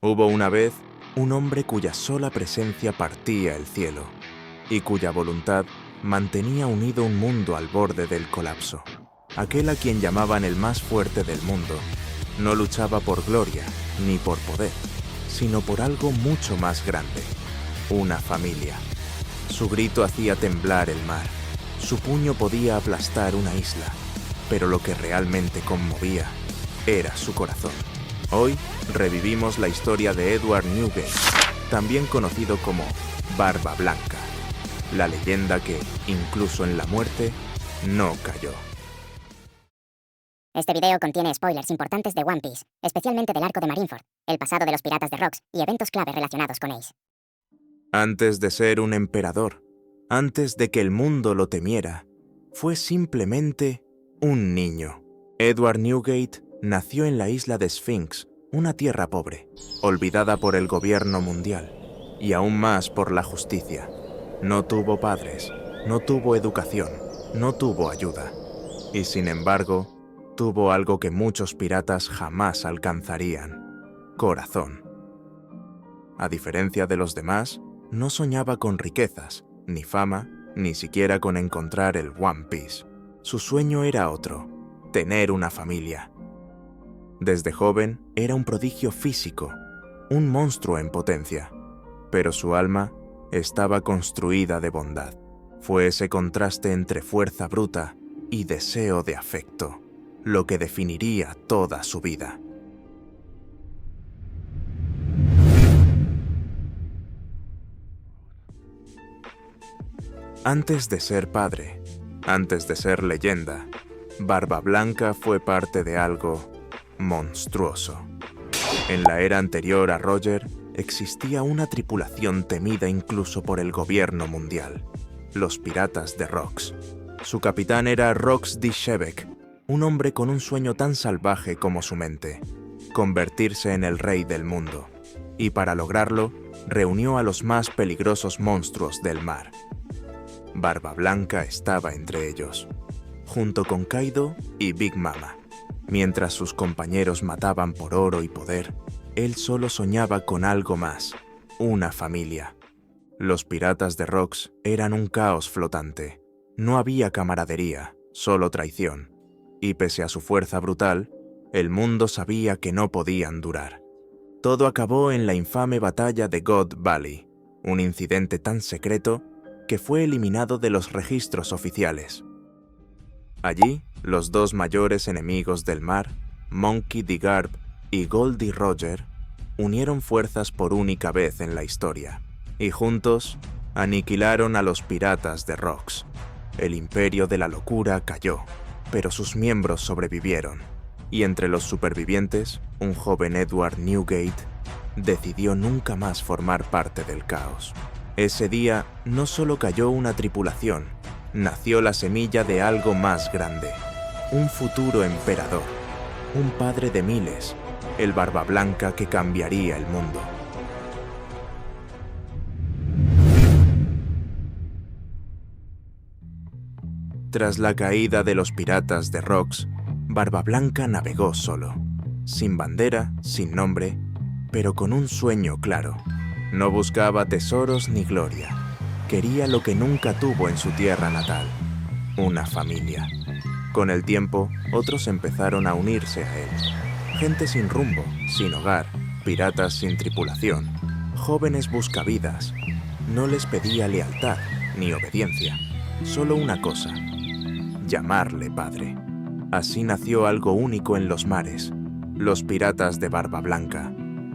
Hubo una vez un hombre cuya sola presencia partía el cielo y cuya voluntad mantenía unido un mundo al borde del colapso. Aquel a quien llamaban el más fuerte del mundo no luchaba por gloria ni por poder, sino por algo mucho más grande: una familia. Su grito hacía temblar el mar, su puño podía aplastar una isla, pero lo que realmente conmovía era su corazón. Hoy revivimos la historia de Edward Newgate, también conocido como Barba Blanca, la leyenda que, incluso en la muerte, no cayó. Este video contiene spoilers importantes de One Piece, especialmente del arco de Marineford, el pasado de los piratas de Rocks y eventos clave relacionados con Ace. Antes de ser un emperador, antes de que el mundo lo temiera, fue simplemente un niño. Edward Newgate nació en la isla de Sphinx, una tierra pobre, olvidada por el gobierno mundial, y aún más por la justicia. No tuvo padres, no tuvo educación, no tuvo ayuda. Y sin embargo, tuvo algo que muchos piratas jamás alcanzarían: corazón. A diferencia de los demás, no soñaba con riquezas, ni fama, ni siquiera con encontrar el One Piece. Su sueño era otro: tener una familia. Desde joven era un prodigio físico, un monstruo en potencia, pero su alma estaba construida de bondad. Fue ese contraste entre fuerza bruta y deseo de afecto lo que definiría toda su vida. Antes de ser padre, antes de ser leyenda, Barba Blanca fue parte de algo monstruoso. En la era anterior a Roger, existía una tripulación temida incluso por el gobierno mundial: los piratas de Rocks. Su capitán era Rox D. Shebeck, un hombre con un sueño tan salvaje como su mente: convertirse en el rey del mundo. Y para lograrlo, reunió a los más peligrosos monstruos del mar. Barba Blanca estaba entre ellos, junto con Kaido y Big Mama. Mientras sus compañeros mataban por oro y poder, él solo soñaba con algo más: una familia. Los piratas de Rocks eran un caos flotante. No había camaradería, solo traición. Y pese a su fuerza brutal, el mundo sabía que no podían durar. Todo acabó en la infame batalla de God Valley, un incidente tan secreto que fue eliminado de los registros oficiales. Allí, los dos mayores enemigos del mar, Monkey D. Garp y Goldie Roger, unieron fuerzas por única vez en la historia, y juntos aniquilaron a los piratas de Rocks. El imperio de la locura cayó, pero sus miembros sobrevivieron, y entre los supervivientes, un joven Edward Newgate decidió nunca más formar parte del caos. Ese día no solo cayó una tripulación, nació la semilla de algo más grande: un futuro emperador, un padre de miles, el Barba Blanca que cambiaría el mundo. Tras la caída de los piratas de Rocks, Barba Blanca navegó solo, sin bandera, sin nombre, pero con un sueño claro. No buscaba tesoros ni gloria. Quería lo que nunca tuvo en su tierra natal: una familia. Con el tiempo, otros empezaron a unirse a él. Gente sin rumbo, sin hogar, piratas sin tripulación, jóvenes buscavidas. No les pedía lealtad ni obediencia, solo una cosa: llamarle padre. Así nació algo único en los mares: los piratas de Barba Blanca.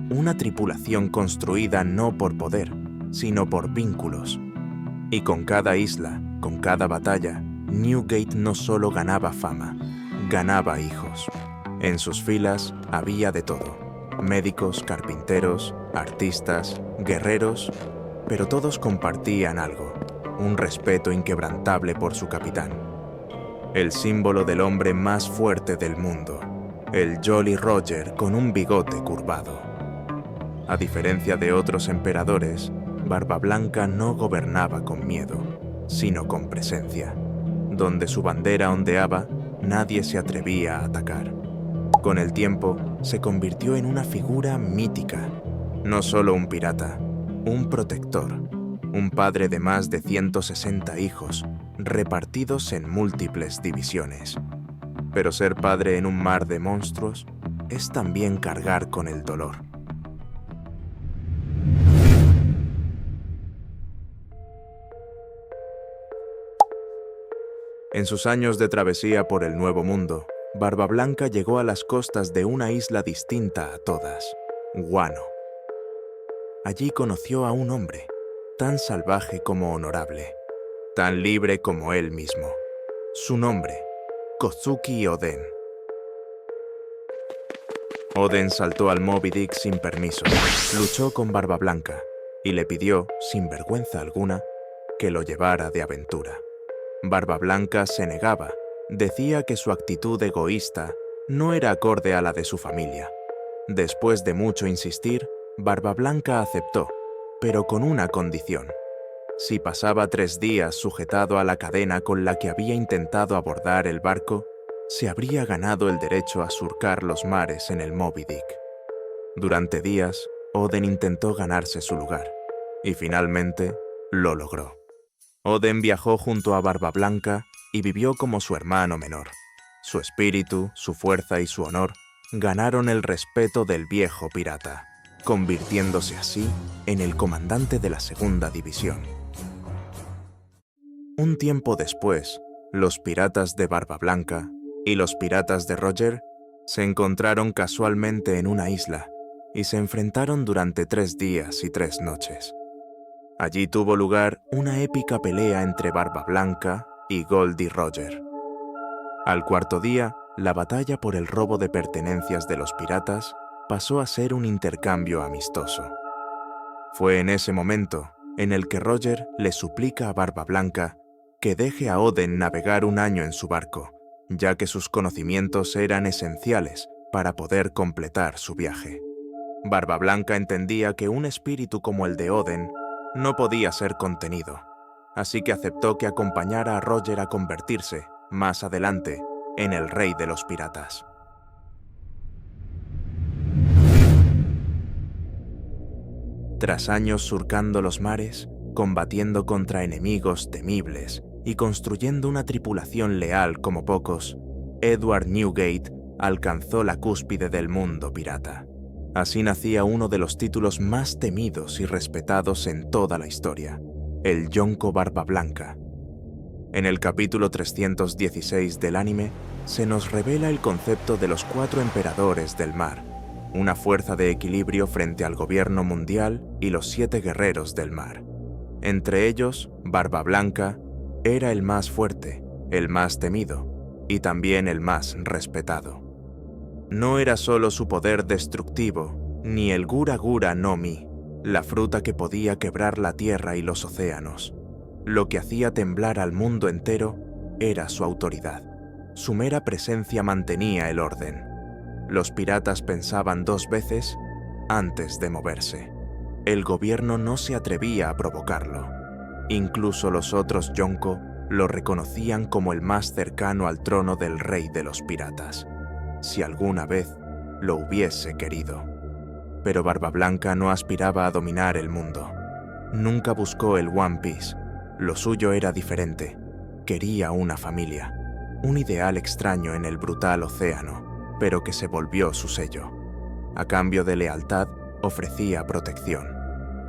Una tripulación construida no por poder, sino por vínculos. Y con cada isla, con cada batalla, Newgate no solo ganaba fama, ganaba hijos. En sus filas había de todo: médicos, carpinteros, artistas, guerreros, pero todos compartían algo: un respeto inquebrantable por su capitán. El símbolo del hombre más fuerte del mundo, el Jolly Roger con un bigote curvado. A diferencia de otros emperadores, Barba Blanca no gobernaba con miedo, sino con presencia. Donde su bandera ondeaba, nadie se atrevía a atacar. Con el tiempo, se convirtió en una figura mítica, No solo un pirata, un protector, un padre de más de 160 hijos, repartidos en múltiples divisiones. Pero ser padre en un mar de monstruos es también cargar con el dolor. En sus años de travesía por el Nuevo Mundo, Barba Blanca llegó a las costas de una isla distinta a todas, Guano. Allí conoció a un hombre, tan salvaje como honorable, tan libre como él mismo. Su nombre, Kozuki Oden. Oden saltó al Moby Dick sin permiso, luchó con Barba Blanca y le pidió, sin vergüenza alguna, que lo llevara de aventura. Barba Blanca se negaba, decía que su actitud egoísta no era acorde a la de su familia. Después de mucho insistir, Barba Blanca aceptó, pero con una condición. Si pasaba 3 días sujetado a la cadena con la que había intentado abordar el barco, se habría ganado el derecho a surcar los mares en el Moby Dick. Durante días, Oden intentó ganarse su lugar, y finalmente lo logró. Oden viajó junto a Barba Blanca y vivió como su hermano menor. Su espíritu, su fuerza y su honor ganaron el respeto del viejo pirata, convirtiéndose así en el comandante de la segunda división. Un tiempo después, los piratas de Barba Blanca y los piratas de Roger se encontraron casualmente en una isla y se enfrentaron durante 3 días y 3 noches. Allí tuvo lugar una épica pelea entre Barba Blanca y Goldie Roger. Al 4.º día, la batalla por el robo de pertenencias de los piratas pasó a ser un intercambio amistoso. Fue en ese momento en el que Roger le suplica a Barba Blanca que deje a Oden navegar 1 año en su barco, ya que sus conocimientos eran esenciales para poder completar su viaje. Barba Blanca entendía que un espíritu como el de Oden no podía ser contenido, así que aceptó que acompañara a Roger a convertirse, más adelante, en el rey de los piratas. Tras años surcando los mares, combatiendo contra enemigos temibles y construyendo una tripulación leal como pocos, Edward Newgate alcanzó la cúspide del mundo pirata. Así nacía uno de los títulos más temidos y respetados en toda la historia, el Yonko Barba Blanca. En el capítulo 316 del anime, se nos revela el concepto de los 4 emperadores del mar, una fuerza de equilibrio frente al gobierno mundial y los 7 guerreros del mar. Entre ellos, Barba Blanca era el más fuerte, el más temido y también el más respetado. No era solo su poder destructivo, ni el Gura Gura no Mi, la fruta que podía quebrar la tierra y los océanos. Lo que hacía temblar al mundo entero era su autoridad. Su mera presencia mantenía el orden. Los piratas pensaban 2 veces antes de moverse. El gobierno no se atrevía a provocarlo. Incluso los otros Yonko lo reconocían como el más cercano al trono del rey de los piratas, si alguna vez lo hubiese querido. Pero Barba Blanca no aspiraba a dominar el mundo. Nunca buscó el One Piece. Lo suyo era diferente. Quería una familia, un ideal extraño en el brutal océano, pero que se volvió su sello. A cambio de lealtad, ofrecía protección.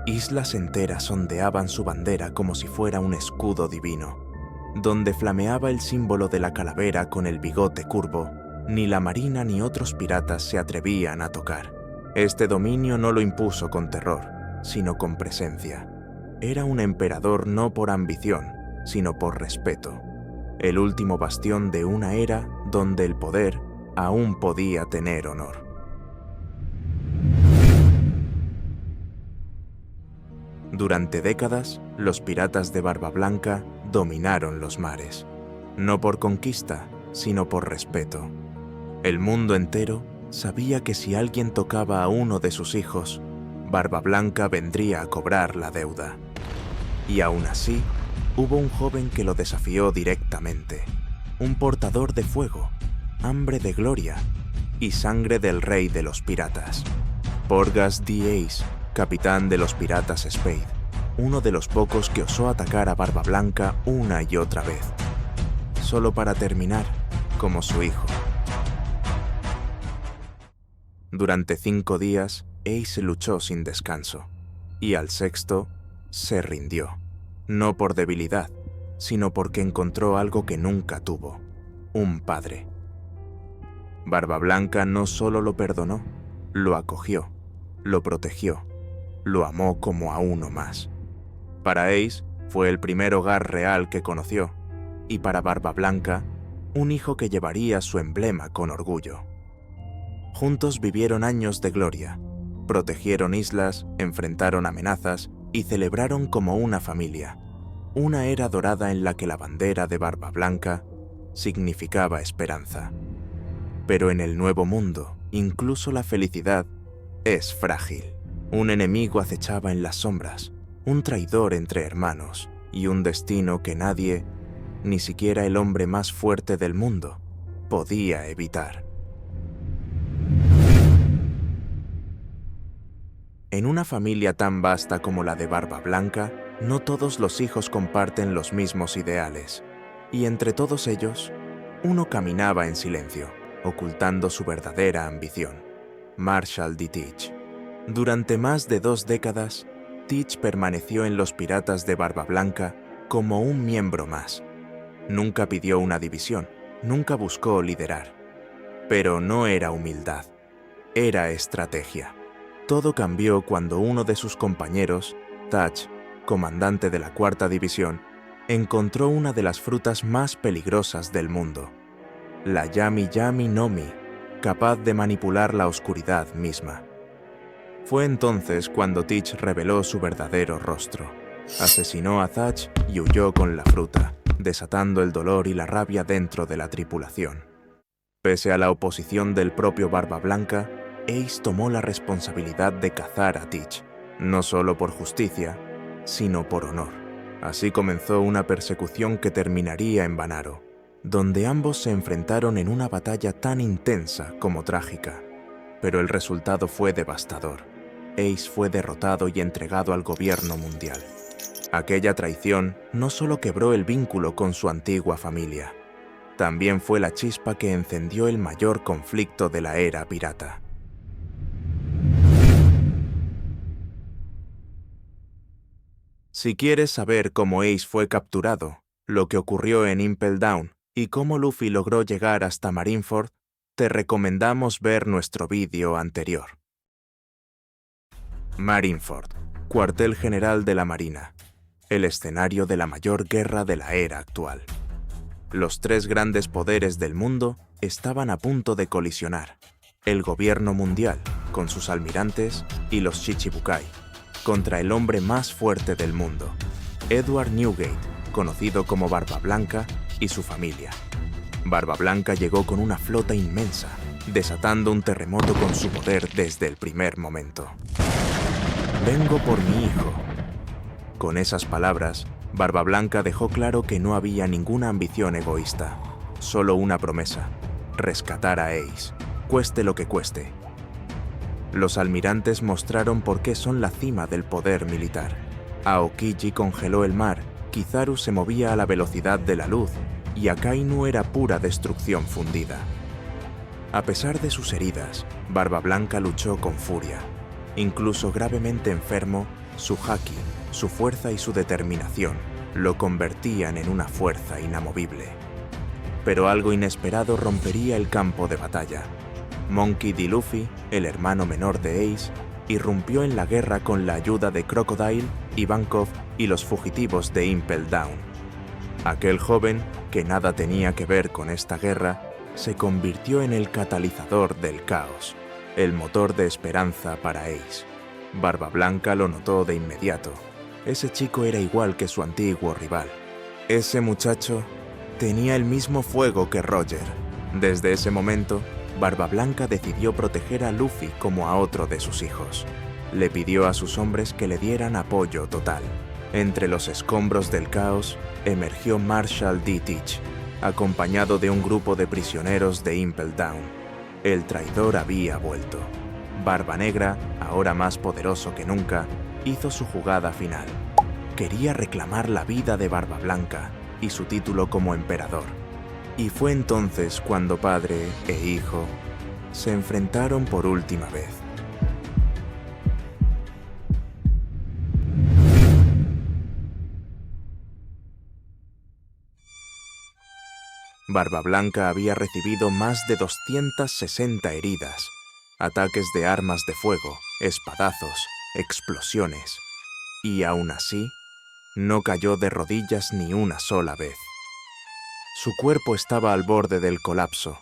Islas enteras ondeaban su bandera como si fuera un escudo divino. Donde flameaba el símbolo de la calavera con el bigote curvo, ni la marina ni otros piratas se atrevían a tocar. Este dominio no lo impuso con terror, sino con presencia. Era un emperador no por ambición, sino por respeto. El último bastión de una era donde el poder aún podía tener honor. Durante décadas, los piratas de Barba Blanca dominaron los mares, no por conquista, sino por respeto. El mundo entero sabía que si alguien tocaba a uno de sus hijos, Barba Blanca vendría a cobrar la deuda. Y aún así, hubo un joven que lo desafió directamente, un portador de fuego, hambre de gloria y sangre del rey de los piratas. Porgas the Ace capitán de los piratas Spade, uno de los pocos que osó atacar a Barba Blanca una y otra vez, solo para terminar como su hijo. Durante 5 días, Ace luchó sin descanso, y al sexto se rindió, no por debilidad, sino porque encontró algo que nunca tuvo: un padre. Barba Blanca no solo lo perdonó, lo acogió, lo protegió, lo amó como a uno más. Para Ace fue el primer hogar real que conoció, y para Barba Blanca, un hijo que llevaría su emblema con orgullo. Juntos vivieron años de gloria, protegieron islas, enfrentaron amenazas y celebraron como una familia, una era dorada en la que la bandera de Barba Blanca significaba esperanza. Pero en el nuevo mundo, incluso la felicidad es frágil. Un enemigo acechaba en las sombras, un traidor entre hermanos y un destino que nadie, ni siquiera el hombre más fuerte del mundo, podía evitar. En una familia tan vasta como la de Barba Blanca, no todos los hijos comparten los mismos ideales, y entre todos ellos, uno caminaba en silencio, ocultando su verdadera ambición: Marshall D. Teach. Durante más de 2 décadas, Teach permaneció en los Piratas de Barba Blanca como un miembro más. Nunca pidió una división, nunca buscó liderar. Pero no era humildad, era estrategia. Todo cambió cuando uno de sus compañeros, Touch, comandante de la 4ª División, encontró una de las frutas más peligrosas del mundo: la Yami Yami no Mi, capaz de manipular la oscuridad misma. Fue entonces cuando Teach reveló su verdadero rostro. Asesinó a Thatch y huyó con la fruta, desatando el dolor y la rabia dentro de la tripulación. Pese a la oposición del propio Barba Blanca, Ace tomó la responsabilidad de cazar a Teach, no solo por justicia, sino por honor. Así comenzó una persecución que terminaría en Banaro, donde ambos se enfrentaron en una batalla tan intensa como trágica. Pero el resultado fue devastador. Ace fue derrotado y entregado al gobierno mundial. Aquella traición no solo quebró el vínculo con su antigua familia, también fue la chispa que encendió el mayor conflicto de la era pirata. Si quieres saber cómo Ace fue capturado, lo que ocurrió en Impel Down y cómo Luffy logró llegar hasta Marineford, te recomendamos ver nuestro vídeo anterior. Marineford, cuartel general de la Marina, el escenario de la mayor guerra de la era actual. Los 3 grandes poderes del mundo estaban a punto de colisionar: el gobierno mundial, con sus almirantes, y los Shichibukai, contra el hombre más fuerte del mundo, Edward Newgate, conocido como Barba Blanca, y su familia. Barba Blanca llegó con una flota inmensa, desatando un terremoto con su poder desde el primer momento. «Vengo por mi hijo». Con esas palabras, Barba Blanca dejó claro que no había ninguna ambición egoísta, solo una promesa: rescatar a Ace, cueste lo que cueste. Los almirantes mostraron por qué son la cima del poder militar. Aokiji congeló el mar, Kizaru se movía a la velocidad de la luz, y Akainu era pura destrucción fundida. A pesar de sus heridas, Barba Blanca luchó con furia. Incluso gravemente enfermo, su haki, su fuerza y su determinación lo convertían en una fuerza inamovible. Pero algo inesperado rompería el campo de batalla. Monkey D. Luffy, el hermano menor de Ace, irrumpió en la guerra con la ayuda de Crocodile, Ivankov y los fugitivos de Impel Down. Aquel joven, que nada tenía que ver con esta guerra, se convirtió en el catalizador del caos, el motor de esperanza para Ace. Barba Blanca lo notó de inmediato. Ese chico era igual que su antiguo rival. Ese muchacho tenía el mismo fuego que Roger. Desde ese momento, Barba Blanca decidió proteger a Luffy como a otro de sus hijos. Le pidió a sus hombres que le dieran apoyo total. Entre los escombros del caos, emergió Marshall D. Teach, acompañado de un grupo de prisioneros de Impel Down. El traidor había vuelto. Barba Negra, ahora más poderoso que nunca, hizo su jugada final. Quería reclamar la vida de Barba Blanca y su título como emperador. Y fue entonces cuando padre e hijo se enfrentaron por última vez. Barba Blanca había recibido más de 260 heridas, ataques de armas de fuego, espadazos, explosiones, y aún así, no cayó de rodillas ni una sola vez. Su cuerpo estaba al borde del colapso,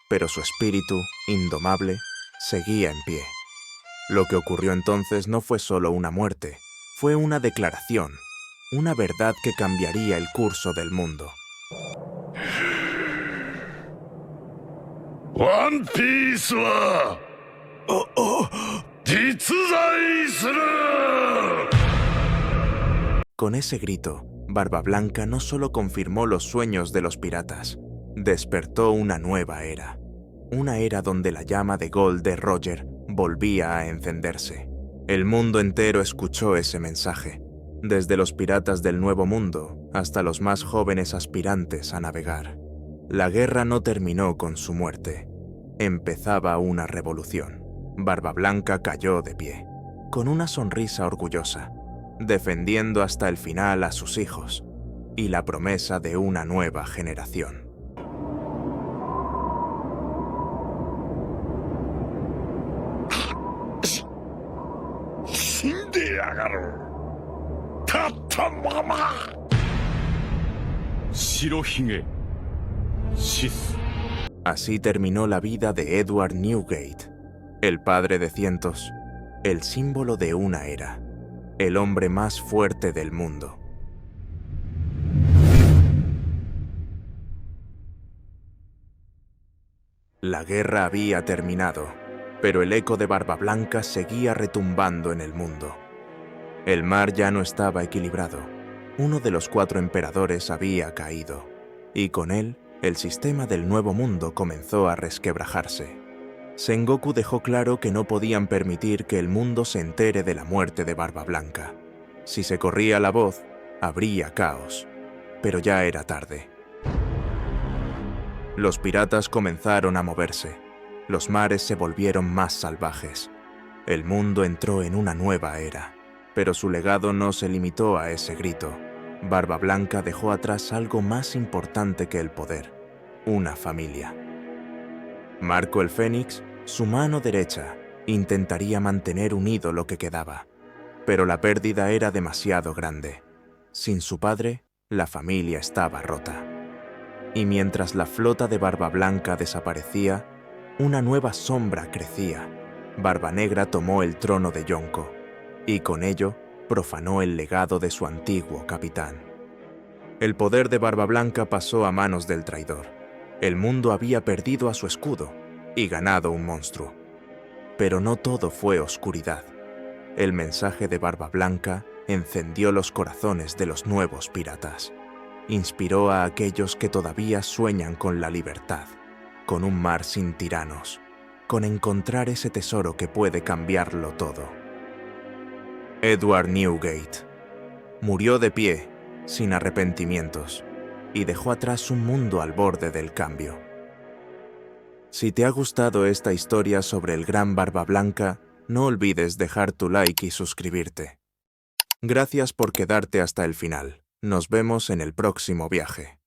pero su espíritu, indomable, seguía en pie. Lo que ocurrió entonces no fue solo una muerte, fue una declaración, una verdad que cambiaría el curso del mundo. One Piece wa jitsuzai suru. Con ese grito, Barba Blanca no solo confirmó los sueños de los piratas, despertó una nueva era. Una era donde la llama de Gold de Roger volvía a encenderse. El mundo entero escuchó ese mensaje, desde los piratas del Nuevo Mundo hasta los más jóvenes aspirantes a navegar. La guerra no terminó con su muerte. Empezaba una revolución. Barba Blanca cayó de pie, con una sonrisa orgullosa, defendiendo hasta el final a sus hijos y la promesa de una nueva generación. Así terminó la vida de Edward Newgate, el padre de cientos, el símbolo de una era, el hombre más fuerte del mundo. La guerra había terminado, pero el eco de Barba Blanca seguía retumbando en el mundo. El mar ya no estaba equilibrado. Uno de los 4 emperadores había caído, y con él, el sistema del Nuevo Mundo comenzó a resquebrajarse. Sengoku dejó claro que no podían permitir que el mundo se entere de la muerte de Barba Blanca. Si se corría la voz, habría caos, pero ya era tarde. Los piratas comenzaron a moverse. Los mares se volvieron más salvajes. El mundo entró en una nueva era, pero su legado no se limitó a ese grito. Barba Blanca dejó atrás algo más importante que el poder: una familia. Marco el Fénix, su mano derecha, intentaría mantener unido lo que quedaba, pero la pérdida era demasiado grande. Sin su padre, la familia estaba rota. Y mientras la flota de Barba Blanca desaparecía, una nueva sombra crecía. Barba Negra tomó el trono de Yonko, y con ello profanó el legado de su antiguo capitán. El poder de Barba Blanca pasó a manos del traidor. El mundo había perdido a su escudo y ganado un monstruo. Pero no todo fue oscuridad. El mensaje de Barba Blanca encendió los corazones de los nuevos piratas. Inspiró a aquellos que todavía sueñan con la libertad, con un mar sin tiranos, con encontrar ese tesoro que puede cambiarlo todo. Edward Newgate murió de pie, sin arrepentimientos, y dejó atrás un mundo al borde del cambio. Si te ha gustado esta historia sobre el gran Barba Blanca, no olvides dejar tu like y suscribirte. Gracias por quedarte hasta el final. Nos vemos en el próximo viaje.